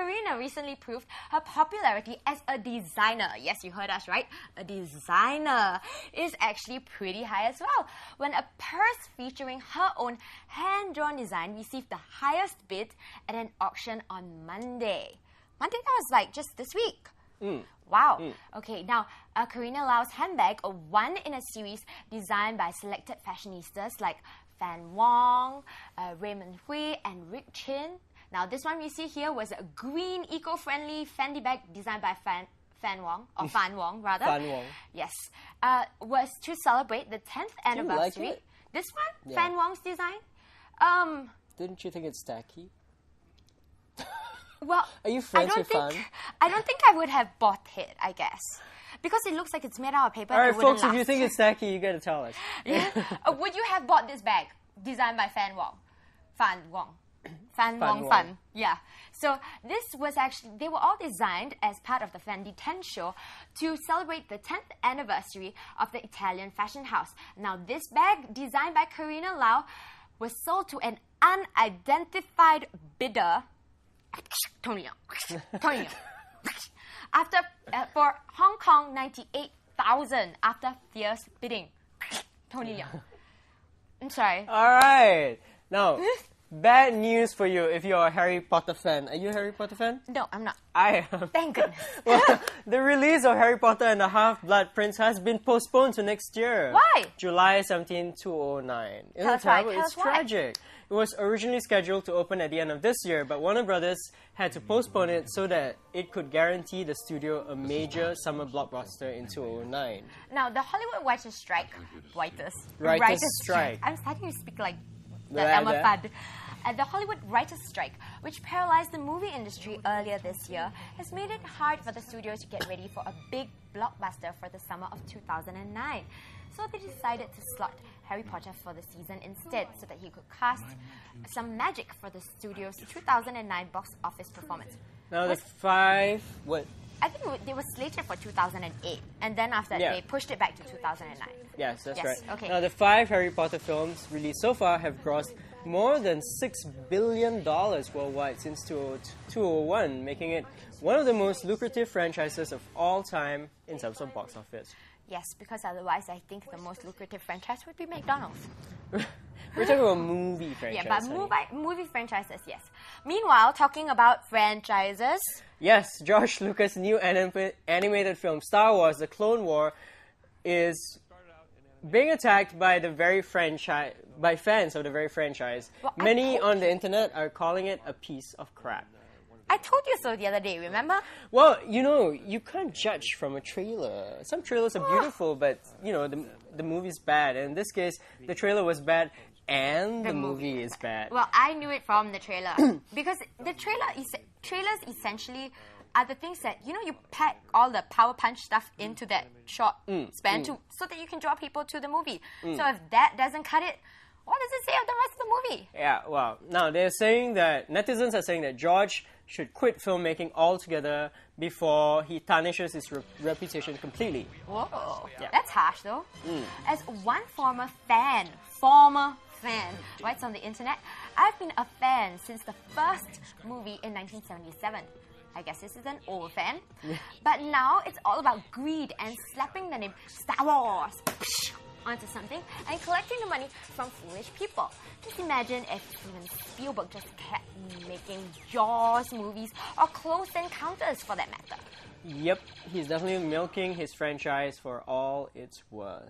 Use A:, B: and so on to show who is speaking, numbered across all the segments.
A: Karina recently proved her popularity as a designer. Yes, you heard us right. A designer is actually pretty high as well. When a purse featuring her own hand-drawn design received the highest bid at an auction on Monday. Monday, that was like just this week. Wow. Okay, now Karina Lau's handbag, a one in a series designed by selected fashionistas like Fan Wong, Raymond Hui, and Rick Chin. Now, this one we see here was a green, eco-friendly Fendi bag designed by Fan Wong, or Fan Wong rather.
B: Fan Wong.
A: Yes. Was to celebrate the 10th anniversary.
B: Like it?
A: This one?
B: Yeah.
A: Fan Wong's design?
B: Didn't you think it's tacky?
A: Well,
B: Are you friends with Fan?
A: I don't think I would have bought it, I guess. Because it looks like it's made out of paper.
B: Alright, folks, if you think it's tacky, you gotta tell us.
A: Yeah. Would you have bought this bag designed by Fan Wong? Fan Wong. Fan Wong Fan. Yeah. So this was actually, they were all designed as part of the Fendi 10 show to celebrate the 10th anniversary of the Italian fashion house. Now, this bag, designed by Karina Lau, was sold to an unidentified bidder. Tony after for Hong Kong 98,000 after fierce bidding. Tony Leung. I'm sorry.
B: Alright. Now, bad news for you if you're a Harry Potter fan. Are you a Harry Potter fan?
A: No, I'm not.
B: I am.
A: Thank goodness.
B: Well, the release of Harry Potter and the Half-Blood Prince has been postponed to next year.
A: Why?
B: July 17, 2009. Isn't
A: Tell
B: it
A: us why.
B: terrible?
A: Tell
B: It's
A: us why.
B: tragic. It was originally scheduled to open at the end of this year, but Warner Brothers had to postpone it so that it could guarantee the studio a major summer blockbuster in 2009.
A: Now, the Hollywood Writers' Strike.
B: Writers' Strike.
A: I'm starting to speak like the
B: Blah,
A: Emma
B: blah.
A: Fudd. The Hollywood Writers' Strike, which paralyzed the movie industry earlier this year, has made it hard for the studios to get ready for a big blockbuster for the summer of 2009. So they decided to slot Harry Potter for the season instead so that he could cast some magic for the studio's 2009 box office performance.
B: Now the five... What?
A: I think they were slated for 2008, and then after that,
B: Yeah.
A: they pushed it back to 2009.
B: Yes, that's
A: Yes,
B: right.
A: okay.
B: Now the 5 Harry Potter films released so far have grossed more than $6 billion worldwide since 2001, making it one of the most lucrative franchises of all time in terms of box office.
A: Yes, because otherwise I think the most lucrative franchise would be McDonald's.
B: We're talking about movie franchise.
A: Yeah, but
B: honey.
A: movie franchises, yes. Meanwhile, talking about franchises...
B: Yes, George Lucas' new animated film Star Wars: The Clone War is being attacked by the very franchise, by fans of the very franchise.
A: Well, I
B: Many
A: told
B: on the internet are calling it a piece of crap.
A: I told you so the other day, remember?
B: Well, you know, you can't judge from a trailer. Some trailers are beautiful, but, you know, the movie's bad. And in this case, the trailer was bad and the movie is bad.
A: Well, I knew it from the trailer. Because the trailers essentially are the things that, you know, you pack all the power punch stuff into that short span so that you can draw people to the movie. So if that doesn't cut it, what does it say of the rest of the movie?
B: Yeah, well, now they're saying that, netizens are saying that George should quit filmmaking altogether before he tarnishes his reputation completely.
A: Whoa,
B: Yeah.
A: that's harsh though. As one former fan writes on the internet, I've been a fan since the first movie in 1977. I guess this is an old fan. But now it's all about greed and slapping the name Star Wars onto something and collecting the money from foolish people. Just imagine if Steven Spielberg just kept making Jaws movies or Close Encounters for that matter.
B: Yep, he's definitely milking his franchise for all it's worth.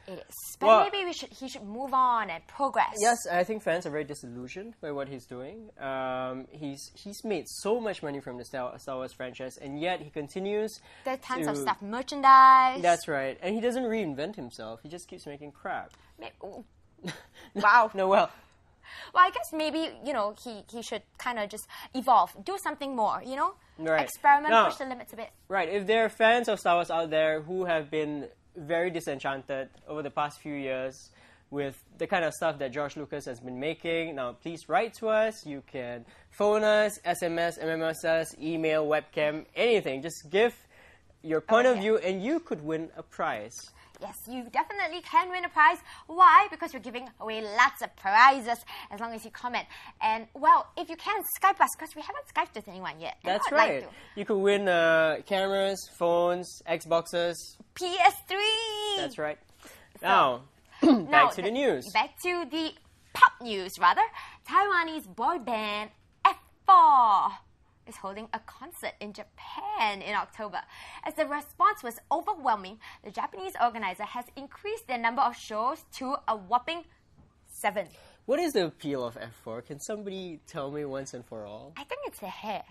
A: It is. But
B: Well-
A: maybe he should move on and progress.
B: Yes, I think fans are very disillusioned by what he's doing. He's made so much money from the Star Wars franchise, and yet he continues.
A: There are tons of
B: to-
A: stuff, merchandise.
B: That's right, and he doesn't reinvent himself. He just keeps making crap.
A: Ooh. Wow.
B: No, well,
A: Well, I guess maybe, you know, he should kind of just evolve, do something more, you know?
B: Right.
A: Experiment,
B: Now-
A: push the limits a bit.
B: right. If there are fans of Star Wars out there who have been very disenchanted over the past few years with the kind of stuff that George Lucas has been making, now please write to us. You can phone us, SMS, MMS us, email, webcam, anything. Just give your point of
A: yeah.
B: view and you could win a prize.
A: Yes, you definitely can win a prize. Why? Because we're giving away lots of prizes as long as you comment. And, well, if you can, Skype us, because we haven't Skyped with anyone yet.
B: That's
A: I'd like
B: right.
A: to.
B: You could win cameras, phones, Xboxes.
A: PS3!
B: That's right. Now, back to the news.
A: Back to the pop news, rather. Taiwanese boy band F4 is holding a concert in Japan in October. As the response was overwhelming, the Japanese organizer has increased their number of shows to a whopping 7.
B: What is the appeal of F4? Can somebody tell me once and for all?
A: I think it's the hair.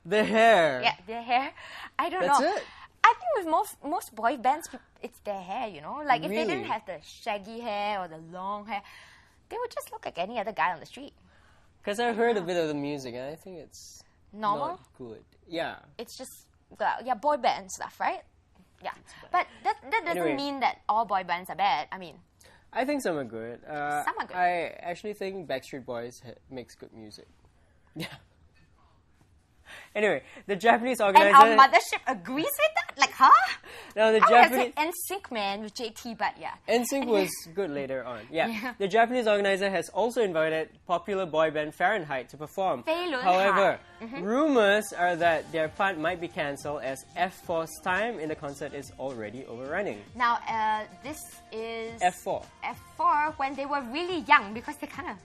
B: The hair.
A: Yeah, their hair. I don't
B: That's
A: know.
B: it?
A: I think with most boy bands, it's their hair, you know? Like, if they
B: Really?
A: didn't have the shaggy hair or the long hair, they would just look like any other guy on the street.
B: Because I heard a bit of the music and I think it's
A: Normal?
B: not good. Yeah.
A: It's just, boy band stuff, right? Yeah. But that doesn't
B: Anyway.
A: mean that all boy bands are bad. I mean,
B: I think some are good.
A: Some are good.
B: I actually think Backstreet Boys makes good music. Yeah. Anyway, the Japanese organizer...
A: and our mothership agrees with that? Like, huh?
B: No, the
A: I would have
B: Japanese...
A: said NSYNC, man, with JT, but yeah.
B: NSYNC was good later on. Yeah.
A: Yeah.
B: The Japanese organizer has also invited popular boy band Fahrenheit to perform.
A: Feilun
B: However,
A: Hai.
B: rumors are that their part might be cancelled as F4's time in the concert is already overrunning.
A: Now, this is
B: F4.
A: F4 when they were really young, because they kind of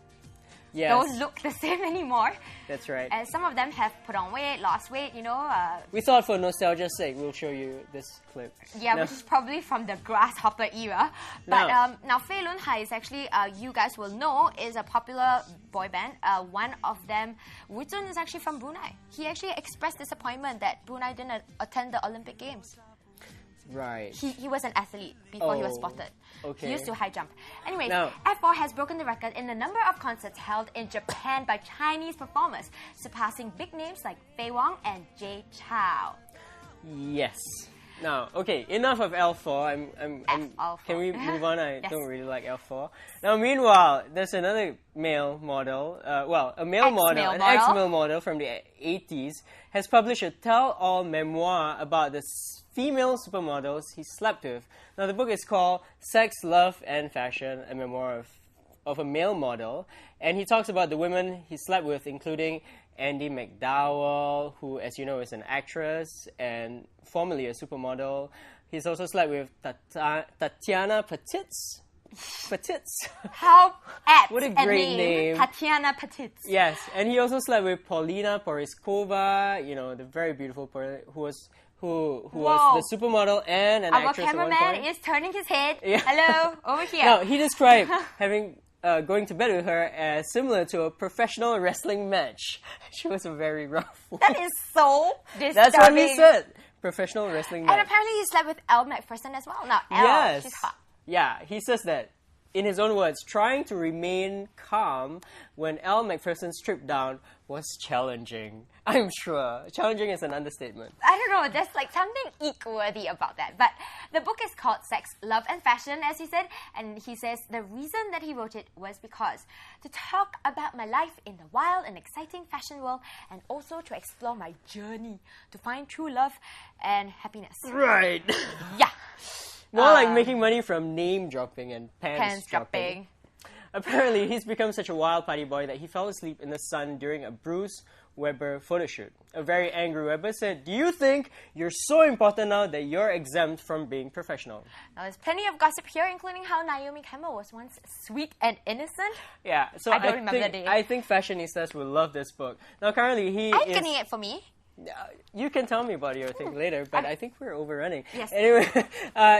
B: Yes,
A: don't look the same anymore.
B: that's right.
A: And some of them have put on weight, lost weight, you know.
B: We thought for nostalgia's sake, we'll show you this clip.
A: Yeah,
B: No.
A: which is probably from the Grasshopper era. But
B: No.
A: now Feilun Hai is actually, you guys will know, is a popular boy band. One of them, Wuzun, is actually from Brunei. He actually expressed disappointment that Brunei didn't attend the Olympic Games.
B: Right.
A: He was an athlete before he was
B: Oh,
A: spotted.
B: okay.
A: He used to high jump. Anyways,
B: Now-
A: F4 has broken the record in the number of concerts held in Japan by Chinese performers, surpassing big names like Fei Wong and Jay Chou.
B: Yes. Now, okay, enough of L4.
A: L4.
B: Can we move on? I
A: Yes.
B: don't really like L4. Now, meanwhile, there's another male model, a male model, an
A: model.
B: ex-male model from the 80s, has published a tell-all memoir about the female supermodels he slept with. Now, the book is called Sex, Love, and Fashion, a memoir of a male model. And he talks about the women he slept with, including Andy McDowell, who, as you know, is an actress and formerly a supermodel. He's also slept with Tatiana Petits. Petits?
A: How apt
B: What a great name.
A: Tatiana Petits.
B: Yes, and he also slept with Paulina Poriskova, you know, the very beautiful who was
A: Whoa.
B: the supermodel and an
A: Our
B: actress at one
A: cameraman
B: point.
A: is turning his head.
B: Yeah.
A: Hello, over here.
B: No, he described having going to bed with her as similar to a professional wrestling match. She was a very rough one.
A: That is so disturbing.
B: That's what he said. Professional wrestling
A: And
B: match.
A: apparently he slept with Elle Macpherson as well. Now, Elle,
B: Yes.
A: she's hot.
B: Yeah, he says that, in his own words, trying to remain calm when Elle Macpherson stripped down was challenging. I'm sure. Challenging is an understatement.
A: I don't know, there's like something eek-worthy about that. But the book is called Sex, Love and Fashion, as he said. And he says the reason that he wrote it was because to talk about my life in the wild and exciting fashion world, and also to explore my journey to find true love and happiness.
B: Right.
A: Yeah.
B: More like making money from name dropping and pants
A: dropping.
B: Apparently, he's become such a wild party boy that he fell asleep in the sun during a Bruce Weber photo shoot. A very angry Weber said, "Do you think you're so important now that you're exempt from being professional?"
A: Now, there's plenty of gossip here, including how Naomi Campbell was once sweet and innocent.
B: Yeah, so
A: I don't remember the day.
B: I think fashionistas will love this book. Now, currently, he
A: I'm
B: is...
A: getting it for me.
B: You can tell me about your thing later, but I think we're overrunning.
A: Yes.
B: Anyway,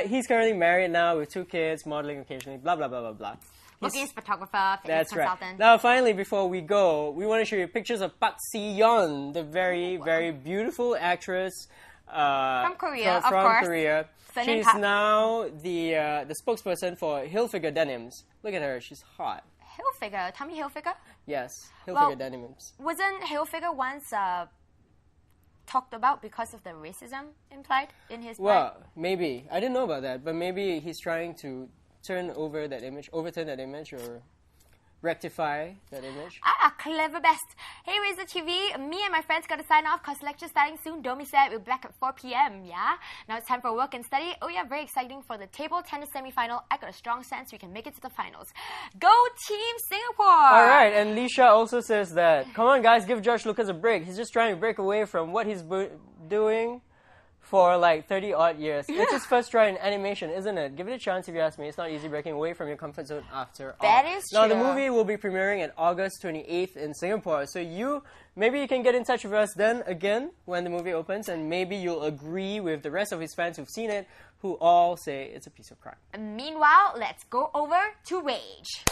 B: he's currently married now with 2 kids, modeling occasionally, blah, blah, blah, blah, blah.
A: Bookings, photographer, fitness
B: That's right.
A: consultant.
B: Now, finally, before we go, we want to show you pictures of Park Si-yeon, the very, very beautiful actress
A: From Korea, of
B: from
A: course.
B: Korea.
A: Surname
B: She's
A: Park.
B: now the spokesperson for Hilfiger Denims. Look at her, she's hot.
A: Hilfiger, Tommy Hilfiger.
B: Yes, Hilfiger
A: Well,
B: Denims.
A: Wasn't Hilfiger once talked about because of the racism implied in his brand?
B: Well, maybe. I didn't know about that, but maybe he's trying to overturn that image, or rectify that image.
A: clever best. Hey, Razor TV, me and my friends got to sign off because lecture starting soon. Don't miss it. We'll be back at 4 p.m. Yeah? Now it's time for work and study. Oh yeah, very exciting for the table tennis semi-final. I got a strong sense we can make it to the finals. Go Team Singapore!
B: Alright, and Lisha also says that, come on guys, give George Lucas a break. He's just trying to break away from what he's doing for like 30 odd years. It's his first try in animation, isn't it? Give it a chance if you ask me. It's not easy breaking away from your comfort zone after all.
A: That is true.
B: Now the movie will be premiering on August 28th in Singapore. So maybe you can get in touch with us then again when the movie opens, and maybe you'll agree with the rest of his fans who've seen it, who all say it's a piece of crap.
A: Meanwhile, let's go over to Rage.